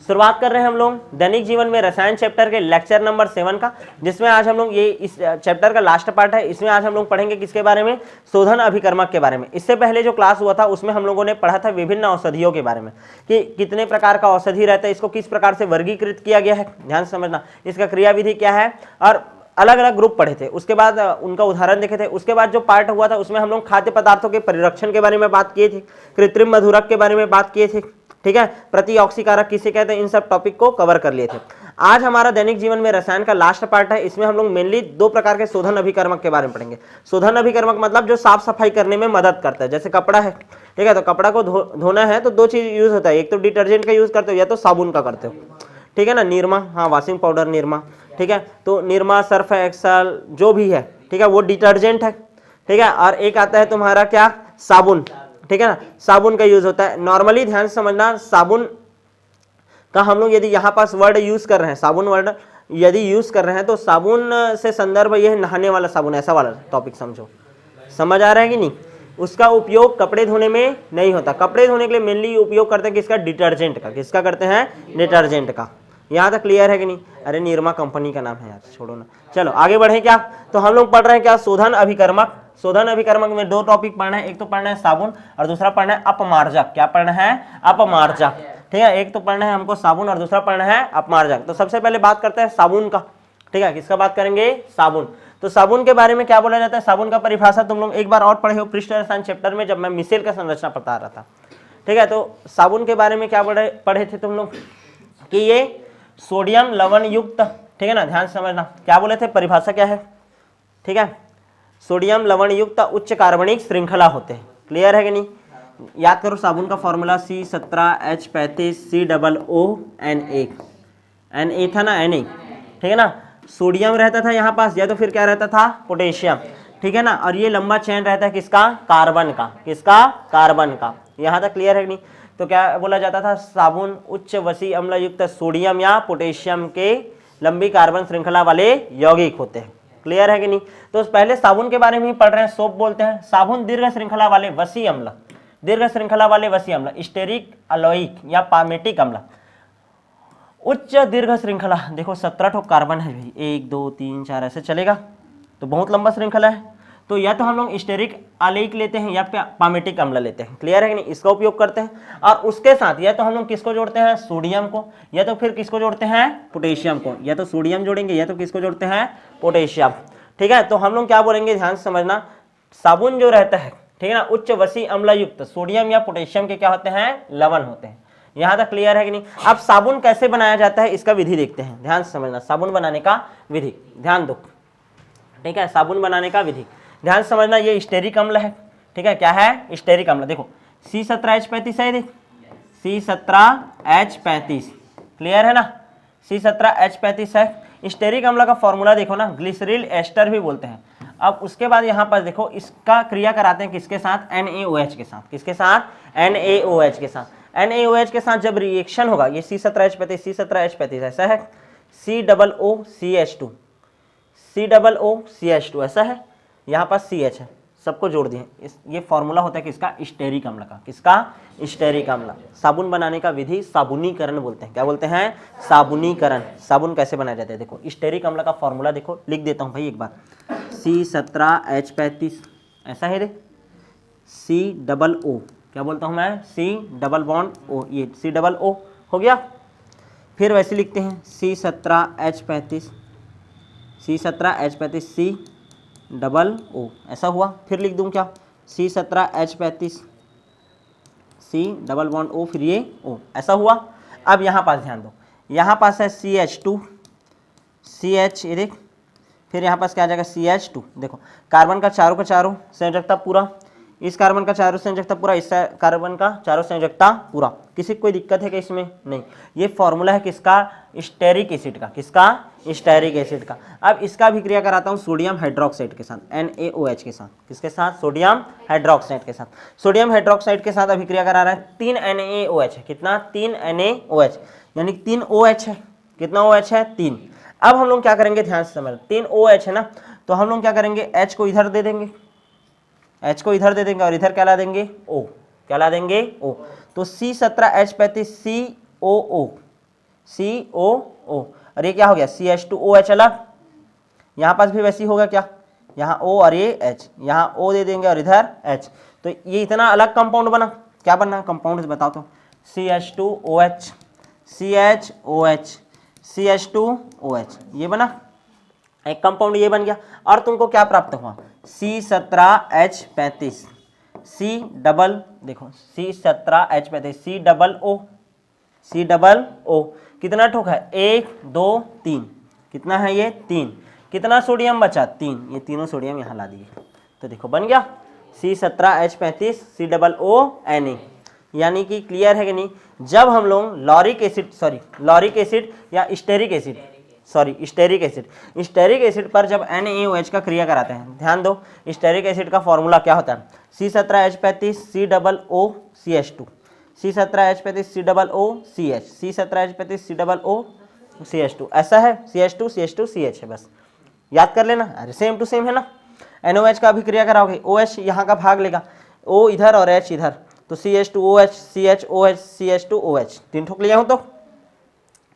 शुरुआत कर रहे हैं हम लोग दैनिक जीवन में रसायन चैप्टर के लेक्चर नंबर 7 का, जिसमें आज हम लोग ये इस चैप्टर का लास्ट पार्ट है। इसमें आज हम लोग पढ़ेंगे किसके बारे में, शोधन अभिकर्मक के बारे में। इससे पहले जो क्लास हुआ था उसमें हम लोगों ने पढ़ा था विभिन्न औषधियों के बारे में, कि कितने प्रकार का औषधि रहता है, इसको किस प्रकार से वर्गीकृत किया गया है, ध्यान से समझना, इसका क्रियाविधि क्या है, और अलग अलग ग्रुप पढ़े थे। उसके बाद उनका उदाहरण देखे थे। उसके बाद जो पार्ट हुआ था उसमें हम लोग खाद्य पदार्थों के परिरक्षण के बारे में बात किए थे, कृत्रिम मधुरक के बारे में बात किए थे, ठीक है, प्रति ऑक्सीकारक किसे कहते हैं, इन सब टॉपिक को कवर कर लिए थे। आज हमारा दैनिक जीवन में रसायन का लास्ट पार्ट है। इसमें हम लोग मेनली 2 प्रकार के शोधन अभिकर्मक के बारे में पढ़ेंगे। शोधन अभिकर्मक मतलब जो साफ सफाई करने में मदद करता है, जैसे कपड़ा है, ठीक है, तो कपड़ा को धोना है तो 2 चीज यूज होता है, एक तो डिटर्जेंट का यूज करते हो या तो साबुन का करते हो, ठीक है ना, निरमा, हाँ वॉशिंग पाउडर निरमा, ठीक है, तो निरमा, सर्फ एक्सल जो भी है, ठीक है, वो डिटर्जेंट है, ठीक है, और एक आता है तुम्हारा क्या, साबुन, ठीक है ना, साबुन का यूज होता है। नॉर्मली ध्यान से समझना, साबुन का हम लोग यदि यहाँ पास वर्ड यूज कर रहे हैं, साबुन वर्ड यदि यूज कर रहे हैं, तो साबुन से संदर्भ ये है नहाने वाला साबुन, ऐसा वाला टॉपिक समझो, समझ आ रहा है कि नहीं। उसका उपयोग कपड़े धोने में नहीं होता। कपड़े धोने के लिए मेनली उपयोग करते हैं किसका, डिटर्जेंट का। किसका करते हैं, डिटर्जेंट का। यहाँ तक क्लियर है कि नहीं। अरे निरमा कंपनी का नाम है यार, छोड़ो ना, चलो आगे बढ़े। क्या, तो हम लोग पढ़ रहे हैं क्या, शोधन अभिकर्मक। शोधन अभिकर्मक में 2 टॉपिक पढ़ना है, एक तो पढ़ना है साबुन और दूसरा पढ़ना है अपमार्जक। क्या पढ़ना है, अपमार्जक, ठीक है, एक तो पढ़ना है हमको साबुन और दूसरा पढ़ना है अपमार्जक। तो सबसे पहले बात करते हैं साबुन का, ठीक है, किसका बात करेंगे, साबुन। तो साबुन के बारे में क्या बोला जाता है, साबुन का परिभाषा तुम लोग एक बार और पढ़े हो पृष्ठ रसायन चैप्टर में, जब मैं मिसेल का संरचना बता रहा था, ठीक है। तो साबुन के बारे में क्या पढ़े थे तुम लोग, कि ये सोडियम लवण युक्त, ठीक है ना, ध्यान से समझना, क्या बोले थे, परिभाषा क्या है, ठीक है, सोडियम लवण युक्त उच्च कार्बनिक श्रृंखला होते हैं। क्लियर है कि नहीं। याद करो साबुन का फॉर्मूला C17H35COO Na था ना, Na, ठीक है ना, सोडियम रहता था यहाँ पास, या तो फिर क्या रहता था, पोटेशियम, ठीक है ना, और ये लंबा चेन रहता है किसका, कार्बन का। किसका, कार्बन का। यहाँ तक क्लियर है कि नहीं। तो क्या बोला जाता था, साबुन उच्च वसी अम्ल युक्त सोडियम या पोटेशियम के लंबी कार्बन श्रृंखला वाले यौगिक होते हैं। क्लियर है कि नहीं। तो पहले साबुन के बारे में ही पढ़ रहे हैं, सोप बोलते हैं। साबुन दीर्घ श्रृंखला वाले वसी अम्ल, दीर्घ श्रृंखला वाले वसी अम्ल, स्टेरिक अलोइक या पामेटिक अम्ल, उच्च दीर्घ श्रृंखला, देखो 17 ठो कार्बन है भाई, 1 2 3 4 ऐसे चलेगा, तो बहुत लंबा श्रृंखला है। तो या तो हम लोग स्टेरिक आलेइक लेते हैं या पामेटिक अम्ल लेते हैं। क्लियर है कि नहीं, इसका उपयोग करते हैं। और उसके साथ या तो हम लोग किसको जोड़ते हैं, सोडियम को, या तो फिर किसको जोड़ते हैं, पोटेशियम को। या तो सोडियम जोड़ेंगे या तो किसको जोड़ते हैं, पोटेशियम, ठीक है। तो हम लोग क्या बोलेंगे, ध्यान से समझना, साबुन जो रहता है, ठीक है ना, उच्च वसी अम्ल युक्त सोडियम या पोटेशियम के क्या होते हैं, लवण होते हैं। यहाँ तक क्लियर है कि नहीं। अब साबुन कैसे बनाया जाता है इसका विधि देखते हैं, ध्यान से समझना, साबुन बनाने का विधि, ध्यान दो, ठीक है, साबुन बनाने का विधि ध्यान से समझना। ये स्टेरिक अम्ल है, ठीक है, क्या है, स्टेरिक अम्ल। देखो C17H35 है, देख C17H35, क्लियर है ना, C17H35 है। स्टेरिक अम्ल का फॉर्मूला देखो ना, ग्लिसरील एस्टर भी बोलते हैं। अब उसके बाद यहाँ पर देखो, इसका क्रिया कराते हैं किसके साथ, NaOH के साथ। किसके साथ, NaOH के साथ। NaOH के साथ जब रिएक्शन होगा, ये C17H35 ऐसा है, COOCH2, COOCH2 ऐसा है, यहाँ पर CH है, सबको जोड़ दिए। ये फॉर्मूला होता है किसका, स्टेरिक अम्ल का। किसका, स्टेरिक अम्ल। साबुन बनाने का विधि साबुनीकरण बोलते हैं। क्या बोलते हैं, साबुनीकरण। साबुन कैसे बनाया जाता है, देखो स्टेरिक अम्ल का फॉर्मूला देखो, लिख देता हूँ भाई एक बार, C17H35 ऐसा है, COO, क्या बोलता हूँ मैं, C⋯O, ये COO हो गया। फिर वैसे लिखते हैं C17H35 C⋯O, ऐसा हुआ। फिर लिख दूं क्या, C17H35 C⋯O, फिर ये O, ऐसा हुआ। अब यहाँ पास ध्यान दो, यहाँ पास है CH2 CH, ये देख, फिर यहाँ पास क्या आ जाएगा, CH2। देखो कार्बन का चारों संयोजकता पूरा, इस कार्बन का चारों संयोजकता पूरा, इस कार्बन का चारों संयोजकता पूरा। किसी कोई दिक्कत है कि इसमें, नहीं। ये फॉर्मूला है किसका, स्टेरिक एसिड का। किसका, स्टेरिक एसिड का। अब इसका भी क्रिया कराता हूँ सोडियम हाइड्रोक्साइड के साथ, NaOH के साथ। किसके साथ, सोडियम हाइड्रोक्साइड के साथ। सोडियम हाइड्रोक्साइड के साथ अभिक्रिया करा रहा है, 3 NaOH है। कितना, 3 NaOH, यानी 3 OH है। कितना OH है, 3। अब हम लोग क्या करेंगे, ध्यान से समझ, 3 OH है ना, तो हम लोग क्या करेंगे, H को इधर दे देंगे, H को इधर दे देंगे और इधर क्या ला देंगे, O। क्या ला देंगे, O। तो C17H35 COO, COO, और ये क्या हो गया CH2OH अलग, यहाँ पास भी वैसी होगा क्या, यहाँ O और ये H, यहाँ O दे देंगे और इधर H, तो ये इतना अलग कंपाउंड बना, क्या बनना है कंपाउंड बताओ तो, CH2OH, CHOH, CH2OH, ये बना एक कंपाउंड, ये बन गया। और तुमको क्या प्राप्त हुआ C17H35, C डबल देखो C17H35, C डबल O, कितना ठोक है 1 2 3, कितना है ये 3, कितना सोडियम बचा 3, ये तीनों सोडियम यहाँ ला दिए, तो देखो बन गया C17H35 COO Na, यानी कि क्लियर है कि नहीं। जब हम लोग लॉरिक एसिड या स्टेरिक एसिड पर जब NaOH का क्रिया कराते हैं, ध्यान दो स्टेरिक एसिड का फॉर्मूला क्या होता है C17H35 COOCH2, C17H35 COOCH, C17H35 COOCH2, ऐसा है CH2CH2CH है, बस याद कर लेना, अरे सेम टू सेम है ना। NOH का अभिक्रिया कराओगे OH यहाँ का भाग लेगा, O इधर और H इधर, तो CH2OH CHOH CH2OH, 3 ठोक लिया हूँ तो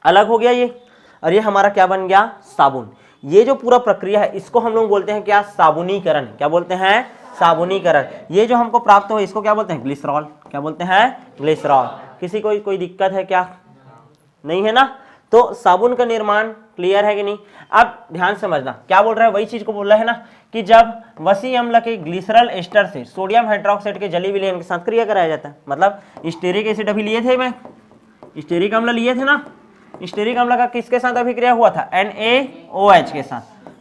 अलग हो गया ये, और ये हमारा क्या बन गया साबुन। ये जो पूरा प्रक्रिया है इसको हम लोग बोलते हैं क्या साबुनीकरण, क्या बोलते हैं साबुनीकरण। ये जो हमको प्राप्त हो इसको क्या बोलते हैं ग्लिसरॉल, क्या बोलते हैं ग्लिसरॉल। किसी को कोई दिक्कत है क्या, नहीं है ना। तो साबुन का निर्माण क्लियर है कि नहीं। अब ध्यान समझना क्या बोल रहा है, वही चीज को बोल रहा है ना कि जब वसी अम्ल के ग्लिसरल एस्टर से सोडियम हाइड्रोक्साइड के जलीय विलयन के साथ क्रिया कराया जाता है, मतलब स्टेरिक एसिड अभी लिए थे, मैं स्टेरिक अम्ल लिए थे ना, स्टेरिक अम्ल का किसके साथ अभिक्रिया हुआ था NaOH के साथ,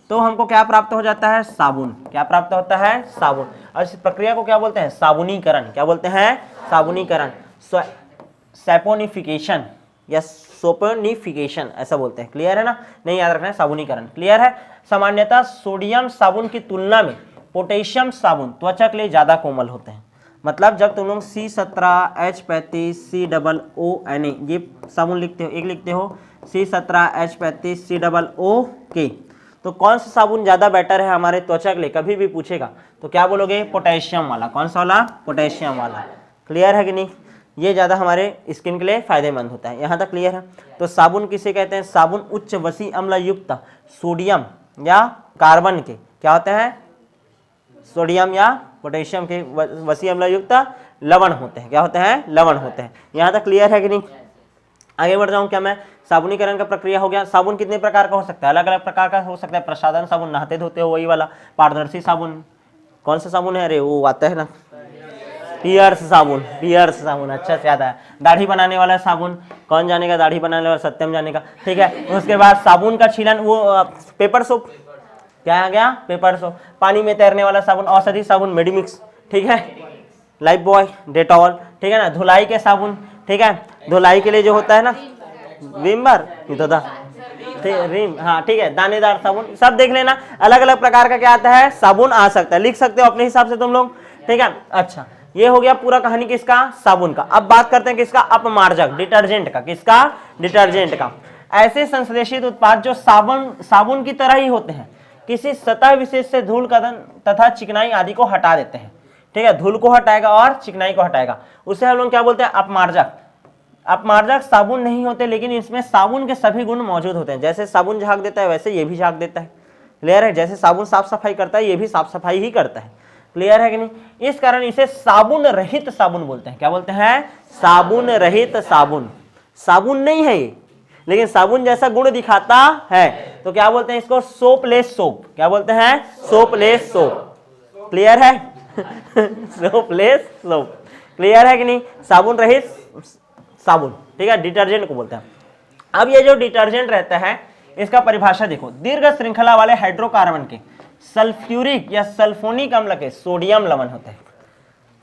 तो हमको क्या प्राप्त हो जाता है साबुन, क्या प्राप्त होता है साबुन। और इस प्रक्रिया को क्या बोलते हैं साबुनीकरण, क्या बोलते हैं साबुनीकरण, सैपोनिफिकेशन या सोपोनिफिकेशन ऐसा बोलते हैं, क्लियर है ना, नहीं याद रखना है साबुनीकरण, क्लियर है। सामान्यतः सोडियम साबुन की तुलना में पोटेशियम साबुन त्वचा के लिए ज्यादा कोमल होते हैं। मतलब जब तुम लोग C17H35 COONA ये साबुन लिखते हो, एक लिखते हो C17H35 COOK, तो कौन सा साबुन ज्यादा बेटर है हमारे त्वचा के लिए, कभी भी पूछेगा तो क्या बोलोगे पोटेशियम वाला। कौन सा वाला, पोटेशियम वाला, क्लियर है कि नहीं। ये ज्यादा हमारे स्किन के लिए फायदेमंद होता है, यहाँ तक क्लियर है। तो साबुन किसे कहते हैं, साबुन उच्च वसी अम्ल युक्त सोडियम या कार्बन के क्या होते हैं, सोडियम या पोटेशियम के वसी अम्ल युक्त लवण होते हैं, क्या होते हैं लवण होते हैं। यहाँ तक क्लियर है कि नहीं। आगे बढ़ जाऊं क्या मैं, साबुनीकरण का प्रक्रिया हो गया। साबुन कितने प्रकार का हो सकता है, अलग अलग प्रकार का हो सकता है। प्रसाधन साबुन नहाते धोते हो वही वाला, पारदर्शी साबुन कौन सा साबुन है, अरे वो आता है ना पियर्स साबुन, पियर्स साबुन अच्छा से आता है। दाढ़ी बनाने वाला साबुन कौन जानेगा, दाढ़ी बनाने वाला सत्यम जानेगा, ठीक है। उसके बाद साबुन का छीलन, वो पेपर सोप, क्या आ गया पेपर सोप। पानी में तैरने वाला साबुन औषधि साबुन मेडिमिक्स, ठीक है, लाइफ बॉय, डेटॉल, ठीक है ना। धुलाई के साबुन, ठीक है, धुलाई के लिए जो होता है ना विम्बर, ये तो था रिम, हाँ ठीक है, दानेदार साबुन, सब देख लेना। अलग अलग प्रकार का क्या आता है साबुन आ सकता है, लिख सकते हो अपने हिसाब से तुम लोग, ठीक है। अच्छा ये हो गया पूरा कहानी किसका, साबुन का। अब बात करते हैं किसका, अपमार्जक, डिटर्जेंट का। किसका, डिटर्जेंट का। ऐसे संश्लेषित उत्पाद जो साबुन की तरह ही होते हैं, किसी सतह विशेष से धूल कण तथा चिकनाई आदि को हटा देते हैं, ठीक है, धूल को हटाएगा और चिकनाई को हटाएगा, उसे हम लोग क्या बोलते हैं अपमार्जक। अपमार्जक साबुन नहीं होते, लेकिन इसमें साबुन के सभी गुण मौजूद होते हैं। जैसे साबुन झाग देता है वैसे ये भी झाग देता है, क्लियर है। जैसे साबुन साफ सफाई करता है ये भी साफ सफाई ही करता है, क्लियर है कि नहीं। इस कारण इसे साबुन रहित साबुन बोलते हैं। क्या बोलते हैं, साबुन रहित साबुन। साबुन नहीं है ये, लेकिन साबुन जैसा गुण दिखाता है, तो क्या बोलते हैं इसको, सोपलेस सोप। क्या बोलते हैं, सोपलेस सोप, क्लियर है सोपलेस सोप, क्लियर है कि नहीं। साबुन रहित साबुन, ठीक है, डिटर्जेंट को बोलते हैं। अब ये जो डिटर्जेंट रहता है इसका परिभाषा देखो, दीर्घ श्रृंखला वाले हाइड्रोकार्बन के सल्फ्यूरिक या सल्फोनिक अम्ल के सोडियम लवण होते हैं,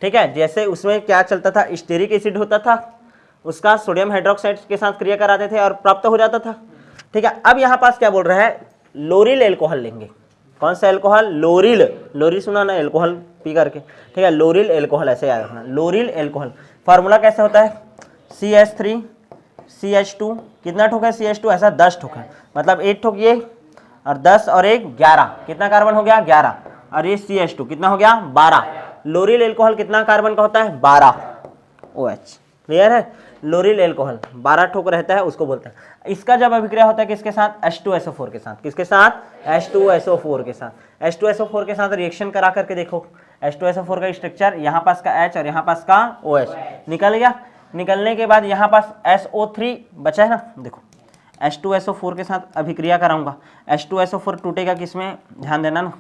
ठीक है। जैसे उसमें क्या चलता था, स्टेरिक एसिड होता था, उसका सोडियम हाइड्रोक्साइड के साथ क्रिया कराते थे और प्राप्त हो जाता था, ठीक है। अब यहाँ पास क्या बोल रहा है, लोरिल एल्कोहल लेंगे। कौन सा एल्कोहल, लोरिल, लोरी सुना ना, एल्कोहल पी करके, ठीक है, लोरिल एल्कोहल ऐसे याद रखना, लोरिल एल्कोहल। फार्मूला कैसे होता है, CH3 CH2, कितना ठोक है CH2, ऐसा 10 ठोक है, मतलब 8 ठोक ये और 10 और 1 11, कितना कार्बन हो गया 11, और ये CH2 कितना हो गया 12। लोरिल एल्कोहल कितना कार्बन का होता है 12 OH, क्लियर है। लोरिल एल्कोहल 12 ठोक रहता है उसको बोलते हैं। इसका जब अभिक्रिया होता है किसके साथ, H2SO4 के साथ, किसके साथ, H2SO4 के साथ। H2SO4 के साथ रिएक्शन करा करके देखो, H2SO4 का स्ट्रक्चर यहाँ पास का H और यहाँ पास का OH निकल गया। निकलने के बाद यहाँ पास SO3 बचा है ना, देखो H2SO4 के साथ अभिक्रिया कराऊंगा, H2SO4 टूटेगा किसमें, ध्यान देना ना,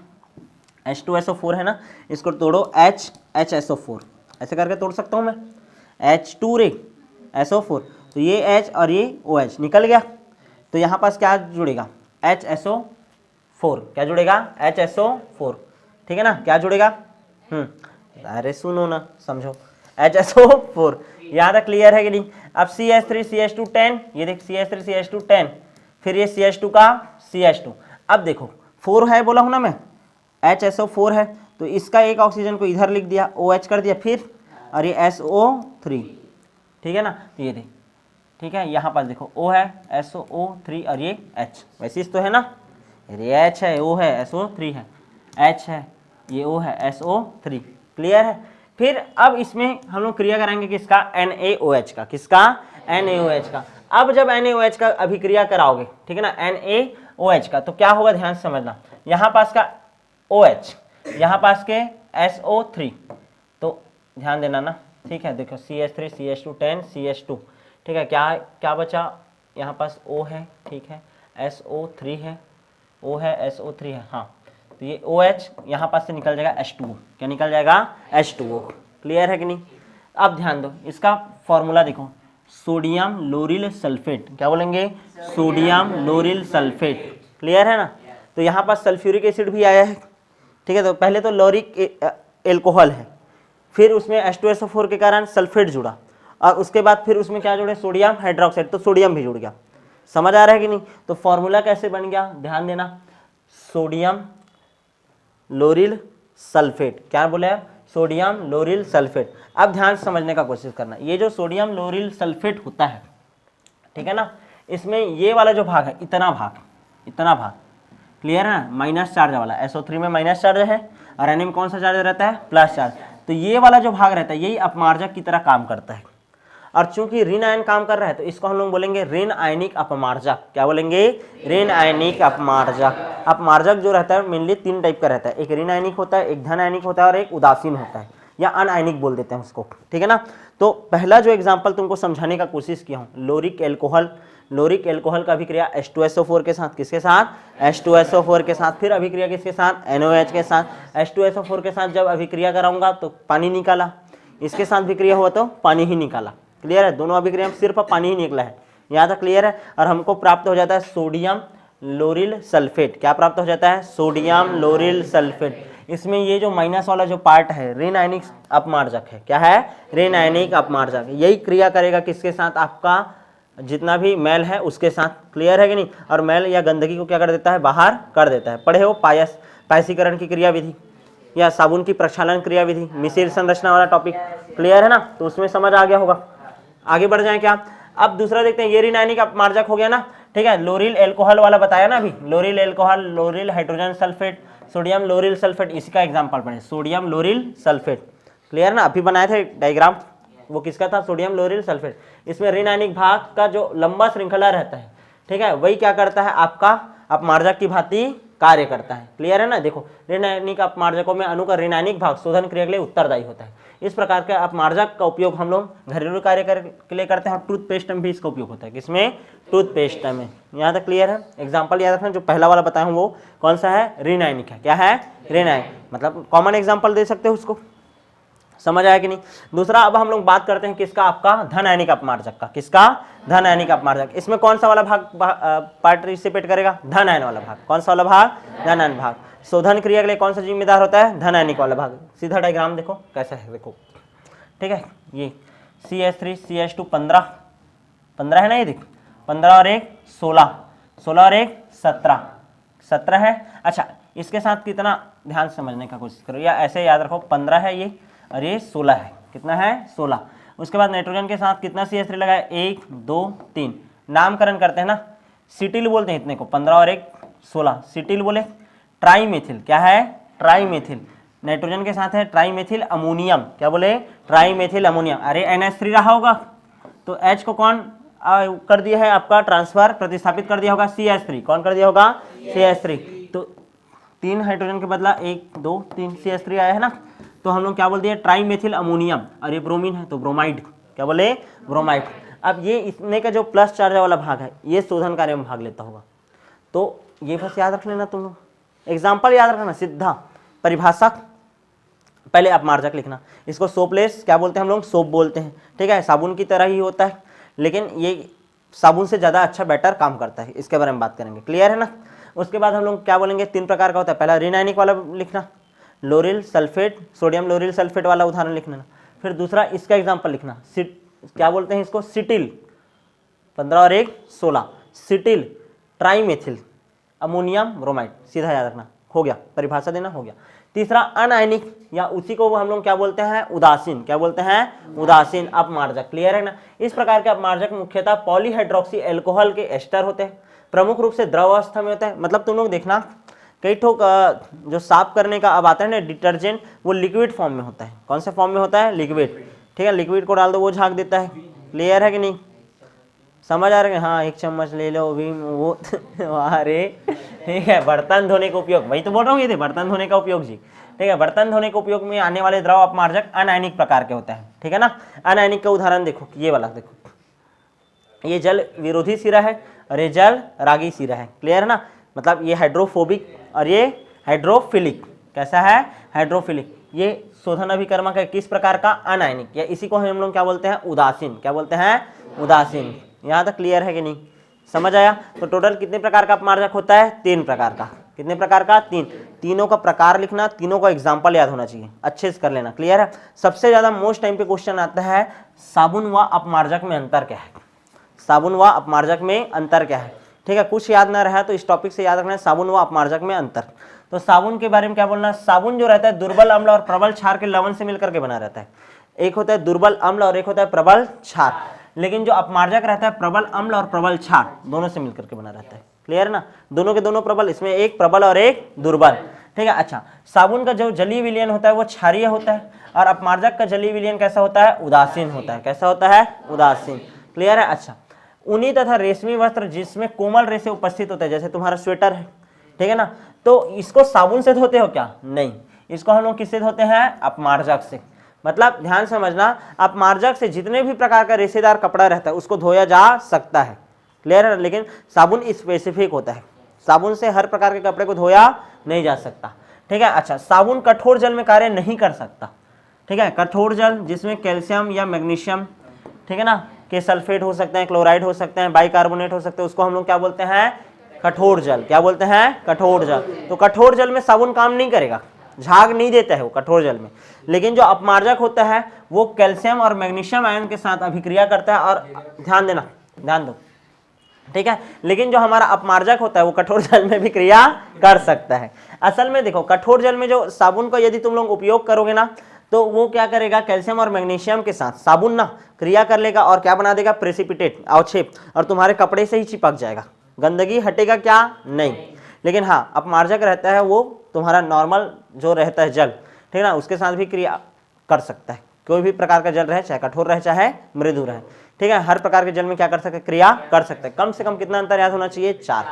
H2SO4 है ना, इसको तोड़ो HSO4, ऐसे करके तोड़ सकता हूँ मैं, H2 रे SO4, तो ये H और ये OH निकल गया। तो यहाँ पास क्या जुड़ेगा, HSO4, क्या जुड़ेगा, HSO4, ठीक है ना, क्या जुड़ेगा, अरे सुनो ना, समझो, HSO4, यहाँ तक क्लियर है कि नहीं। अब CH3 CH2 10, ये देख CH3 CH2 10, फिर ये CH2 का CH2, अब देखो 4 है बोला हूँ ना मैं, HSO4 है, तो इसका एक ऑक्सीजन को इधर लिख दिया, OH कर दिया, फिर और ये SO3, ठीक है ना, तो ये देख, ठीक है, यहाँ पास देखो O है, SO3 और ये H, वैसे तो है ना, ये H है, O है, SO3 है, H है, ये O है, SO3, क्लियर है। फिर अब इसमें हम लोग क्रिया कराएंगे किसका, NaOH का, किसका, NaOH का। अब जब NaOH का अभिक्रिया कराओगे, ठीक है ना, NaOH का, तो क्या होगा, ध्यान से समझना, यहाँ पास का OH, यहाँ पास के SO3, तो ध्यान देना ना, ठीक है, देखो CH3 CH2 10 CH2, ठीक है, क्या बचा, यहाँ पास O है, ठीक है, SO3 है, O है, SO3 है, हाँ, तो ये OH यहाँ पास से निकल जाएगा H2O, क्या निकल जाएगा, H2O, क्लियर है कि नहीं। अब ध्यान दो, इसका फॉर्मूला देखो, सोडियम लोरिल सल्फेट, क्या बोलेंगे, सोडियम लोरिल सल्फेट, क्लियर है ना। तो यहाँ पास सल्फ्यूरिक एसिड भी आया है, ठीक है, तो पहले तो लोरिक एल्कोहल है, फिर उसमें H2SO4 के कारण सल्फेट जुड़ा, और उसके बाद फिर उसमें क्या जुड़े, सोडियम हाइड्रोक्साइड, तो सोडियम भी जुड़ गया, समझ आ रहा है कि नहीं। तो फॉर्मूला कैसे बन गया, ध्यान देना, सोडियम लोरिल सल्फेट, क्या बोले, सोडियम लोरिल सल्फेट। अब ध्यान से समझने का कोशिश करना, ये जो सोडियम लोरिल सल्फेट होता है, ठीक है ना, इसमें ये वाला जो भाग है, इतना भाग क्लियर है, माइनस चार्ज वाला, SO3 में माइनस चार्ज है और Na में कौन सा चार्ज रहता है, प्लस चार्ज, तो ये वाला जो भाग रहता है यही अपमार्जक की तरह काम करता है, और चूंकि ऋण आयन काम कर रहा है तो इसको हम लोग बोलेंगे ऋण आयनिक अपमार्जक, क्या बोलेंगे, ऋण आयनिक अपमार्जक। अपमार्जक जो रहता है मेनली 3 टाइप का रहता है, एक ऋण आयनिक होता है, एक धन आयनिक होता है और एक उदासीन होता है, या अनआयनिक बोल देते हैं उसको, ठीक है ना। तो पहला जो एग्जाम्पल तुमको समझाने का कोशिश किया हूँ, लोरिक एल्कोहल का अभिक्रिया H2SO4 के साथ, किसके साथ, H2SO4 के साथ, फिर अभिक्रिया किसके साथ, NaOH के साथ। H2SO4 के साथ जब अभिक्रिया कराऊंगा तो पानी निकाला, इसके साथ अभिक्रिया हुआ तो पानी ही निकाला, क्लियर है, दोनों अभिक्रिया में सिर्फ पानी ही निकला है, यहाँ तक क्लियर है। और हमको प्राप्त हो जाता है सोडियम लोरिल सल्फेट, क्या प्राप्त हो जाता है, सोडियम लोरिल सल्फेट। इसमें ये जो माइनस वाला जो पार्ट है ऋण आयनिक अपमार्जक है, क्या है, ऋण आयनिक अपमार्जक, यही क्रिया करेगा किसके साथ, आपका जितना भी मैल है उसके साथ, क्लियर है कि नहीं। और मैल या गंदगी को क्या कर देता है, बाहर कर देता है। पढ़े हो पायसीकरण की क्रियाविधि या साबुन की प्रक्षालन क्रियाविधि, मिश्र संरचना वाला टॉपिक, क्लियर है ना, तो उसमें समझ आ गया होगा। आगे बढ़ जाए क्या, अब दूसरा देखते हैं, ये ऋण आयनिक अपमार्जक हो गया ना, ठीक है। लोरिल एल्कोहल वाला बताया ना अभी, lauryl alcohol, lauryl hydrogen sulphate, sodium lauryl sulphate, इसी का एग्जाम्पल पढ़े, सोडियम लोरिल सल्फेट, क्लियर ना, अभी बनाए थे डायग्राम, वो किसका था, सोडियम लोरिल सल्फेट। इसमें ऋण आयनिक भाग का जो लंबा श्रृंखला रहता है, ठीक है, वही क्या करता है, आपका अपमार्जक की भांति कार्य करता है, क्लियर है ना। देखो ऋण आयनिक अपमार्जकों में अणु का ऋण आयनिक भाग शोधन क्रिया के लिए उत्तरदायी होता है। इस प्रकार के अपमार्जक का उपयोग हम लोग घरेलू कार्य के लिए करते हैं, और टूथपेस्ट में भी इसका उपयोग होता है, किसमें, टूथपेस्ट में। यहाँ तक क्लियर है। एग्जाम्पल याद रखना, जो पहला वाला बताया हूँ वो कौन सा है, ऋण आयनिक है, क्या है, ऋण आयनिक, मतलब कॉमन एग्जाम्पल दे सकते हो उसको, समझ आया कि नहीं। दूसरा अब हम लोग बात करते हैं किसका, आपका धन आयनिक अपमार्जक का, किसका, धन आयनिक अपमार्जक। इसमें कौन सा वाला भाग पार्टिसिपेट करेगा, धन आयन वाला भाग, कौन सा वाला भाग, धन आयन भाग। शोधन क्रिया के लिए कौन सा जिम्मेदार होता है, धन आयनिक वाला भाग। सीधा डायग्राम देखो कैसा है, देखो ठीक है, ये CH3 CH2 15 है ना, ये देख 15 और 1 16, 16 और 1 17 है। अच्छा इसके साथ कितना, ध्यान समझने का कोशिश करो, या ऐसे याद रखो, 15 है ये और ये 16 है, कितना है, 16। उसके बाद नाइट्रोजन के साथ कितना CH3 लगा है, 1 2 3, नामकरण करते हैं ना, सिटिल बोलते हैं इतने को, 15 और 1 16, सिटिल बोले। ट्राईमेथिल, क्या है, ट्राईमेथिल, नाइट्रोजन के साथ है ट्राईमेथिल अमोनियम, क्या बोले, ट्राईमेथिल अमोनियम। अरे NH3 रहा होगा, तो H को कौन कर दिया है आपका ट्रांसफर, प्रतिस्थापित कर दिया होगा CH3। कौन कर दिया होगा? CH3। तो 3 हाइड्रोजन के बदला 1 2 3 CH3 आया है ना, तो हम लोग क्या बोल दिए? ट्राईमेथिल अमोनियम। और ये ब्रोमीन है तो ब्रोमाइड। क्या बोले? ब्रोमाइड। अब ये इसमें का जो प्लस चार्ज वाला भाग है ये शोधन कार्य में भाग लेता होगा, तो ये बस याद रख लेना तुम लोग। एग्जाम्पल याद रखना सीधा। परिभाषा पहले अपमार्जक लिखना। इसको सोपलेस क्या बोलते हैं हम लोग? सोप बोलते हैं, ठीक है। साबुन की तरह ही होता है, लेकिन ये साबुन से ज़्यादा अच्छा बेटर काम करता है। इसके बारे में बात करेंगे, क्लियर है ना। उसके बाद हम लोग क्या बोलेंगे? 3 प्रकार का होता है। पहला ऋणायनिक वाला लिखना, लोरिल सल्फेट, सोडियम लोरिल सल्फेट वाला उदाहरण लिखना। फिर दूसरा इसका एग्जाम्पल लिखना, क्या बोलते हैं इसको? सिटिल, 15 और 1 16, सिटिल ट्राईमेथिल अमोनियम ब्रोमाइड। सीधा याद रखना, हो गया। परिभाषा देना, हो गया। तीसरा अनायनिक, या उसी को हम लोग क्या बोलते हैं? उदासीन। क्या बोलते हैं? उदासीन अपमार्जक। क्लियर है ना। इस प्रकार के अपमार्जक मुख्यतः पॉलीहाइड्रोक्सी एल्कोहल के एस्टर होते हैं, प्रमुख रूप से द्रव अवस्था में होता है। मतलब तुम लोग देखना, कई ठोक जो साफ करने का अब आता है ना डिटर्जेंट, वो लिक्विड फॉर्म में होता है। कौन से फॉर्म में होता है? लिक्विड, ठीक है। लिक्विड को डाल दो, वो झाग देता है। क्लियर है कि नहीं? समझ आ रहा है? हाँ, 1 चम्मच ले लो भी वो अरे ठीक है। बर्तन धोने का उपयोग, वही तो बोल रहा हूँ, ये थे बर्तन धोने का उपयोग जी, ठीक है। बर्तन धोने के उपयोग में आने वाले द्रव अपमार्जक अनायनिक प्रकार के होते हैं, ठीक है ना। अनायनिक का उदाहरण देखो, ये वाला देखो, ये जल विरोधी सिरा है और ये जल रागी सिरा है। क्लियर है ना। मतलब ये हाइड्रोफोबिक और ये हाइड्रोफिलिक। कैसा है? हाइड्रोफिलिक। ये शोधन अभिकर्मक है किस प्रकार का? अनायनिक, या इसी को हम लोग क्या बोलते हैं? उदासीन। क्या बोलते हैं? उदासीन। यहाँ तक क्लियर है कि नहीं? समझ आया? तो टोटल कितने प्रकार का अपमार्जक होता है? 3 प्रकार का। कितने प्रकार का? 3। तीनों का प्रकार लिखना, तीनों का एग्जाम्पल याद होना चाहिए, अच्छे से कर लेना। क्लियर है। सबसे ज्यादा मोस्ट टाइम पे क्वेश्चन आता है, साबुन व अपमार्जक में अंतर क्या है? साबुन व अपमार्जक में अंतर क्या है? ठीक है। कुछ याद ना रहा तो इस टॉपिक से याद रखना है, साबुन व अपमार्जक में अंतर। तो साबुन के बारे में क्या बोलना? साबुन जो रहता है दुर्बल अम्ल और प्रबल क्षार के लवण से मिलकर के बना रहता है। एक होता है दुर्बल अम्ल और एक होता है प्रबल क्षार। लेकिन जो अपमार्जक रहता है प्रबल अम्ल और प्रबल क्षार दोनों से मिलकर के बना रहता है। क्लियर ना। दोनों के दोनों प्रबल, इसमें एक प्रबल और एक दुर्बल, ठीक है। अच्छा, साबुन का जो जलीय विलयन होता है वो क्षारीय होता है और अपमार्जक का जलीय विलयन कैसा होता है? उदासीन होता है। कैसा होता है? उदासीन। क्लियर है। अच्छा, ऊनी तथा रेशमी वस्त्र जिसमें कोमल रेशे उपस्थित होते हैं, जैसे तुम्हारा स्वेटर है, ठीक है ना, तो इसको साबुन से धोते हो क्या? नहीं, इसको हम लोग किससे धोते हैं? अपमार्जक से। मतलब ध्यान समझना, अपमार्जक से जितने भी प्रकार का रेशेदार कपड़ा रहता है उसको धोया जा सकता है। क्लियर है। लेकिन साबुन स्पेसिफिक होता है, साबुन से हर प्रकार के कपड़े को धोया नहीं जा सकता, ठीक है। अच्छा, साबुन कठोर जल में कार्य नहीं कर सकता, ठीक है। कठोर जल जिसमें कैल्शियम या मैग्नीशियम, ठीक है ना, के सल्फेट हो सकते हैं, क्लोराइड हो सकते हैं, बाइकार्बोनेट हो सकते हैं, उसको हम लोग क्या बोलते हैं? कठोर जल। क्या बोलते हैं? कठोर जल। तो कठोर जल में साबुन काम नहीं करेगा, झाग नहीं देता है वो कठोर जल में। लेकिन जो अपमार्जक होता है वो कैल्शियम और मैग्नीशियम आयन के साथ अभिक्रिया करता है, और ध्यान देना, ध्यान दो, ठीक है। लेकिन जो हमारा अपमार्जक होता है वो कठोर जल में भी क्रिया कर सकता है। असल में देखो, कठोर जल में जो साबुन का यदि तुम लोग उपयोग करोगे ना, तो वो क्या करेगा? कैल्शियम और मैग्नीशियम के साथ साबुन ना क्रिया कर लेगा और क्या बना देगा? प्रेसिपिटेट, अवक्षेप, और तुम्हारे कपड़े से ही चिपक जाएगा, गंदगी हटेगा क्या? नहीं। लेकिन हाँ, अपमार्जक रहता है वो तुम्हारा नॉर्मल जो रहता है जल, ठीक है ना, उसके साथ भी क्रिया कर सकता है। कोई भी प्रकार का जल रहे, चाहे कठोर रहे चाहे मृदु रहे, ठीक है, हर प्रकार के जल में क्या कर सकते हैं? क्रिया कर सकते हैं। कम से कम कितना अंतर याद होना चाहिए? 4।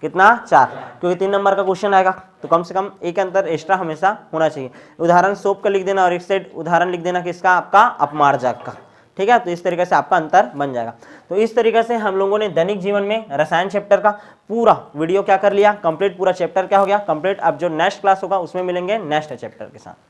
कितना? 4, क्योंकि 3 नंबर का क्वेश्चन आएगा तो कम से कम एक अंतर एक्स्ट्रा हमेशा होना चाहिए। उदाहरण सोप का लिख देना और एक साइड उदाहरण लिख देना किसका? आपका अपमार्जक का, ठीक है। तो इस तरीके से आपका अंतर बन जाएगा। तो इस तरीके से हम लोगों ने दैनिक जीवन में रसायन चैप्टर का पूरा वीडियो क्या कर लिया? कंप्लीट। पूरा चैप्टर क्या हो गया? कंप्लीट। अब जो नेक्स्ट क्लास होगा उसमें मिलेंगे नेक्स्ट चैप्टर के साथ।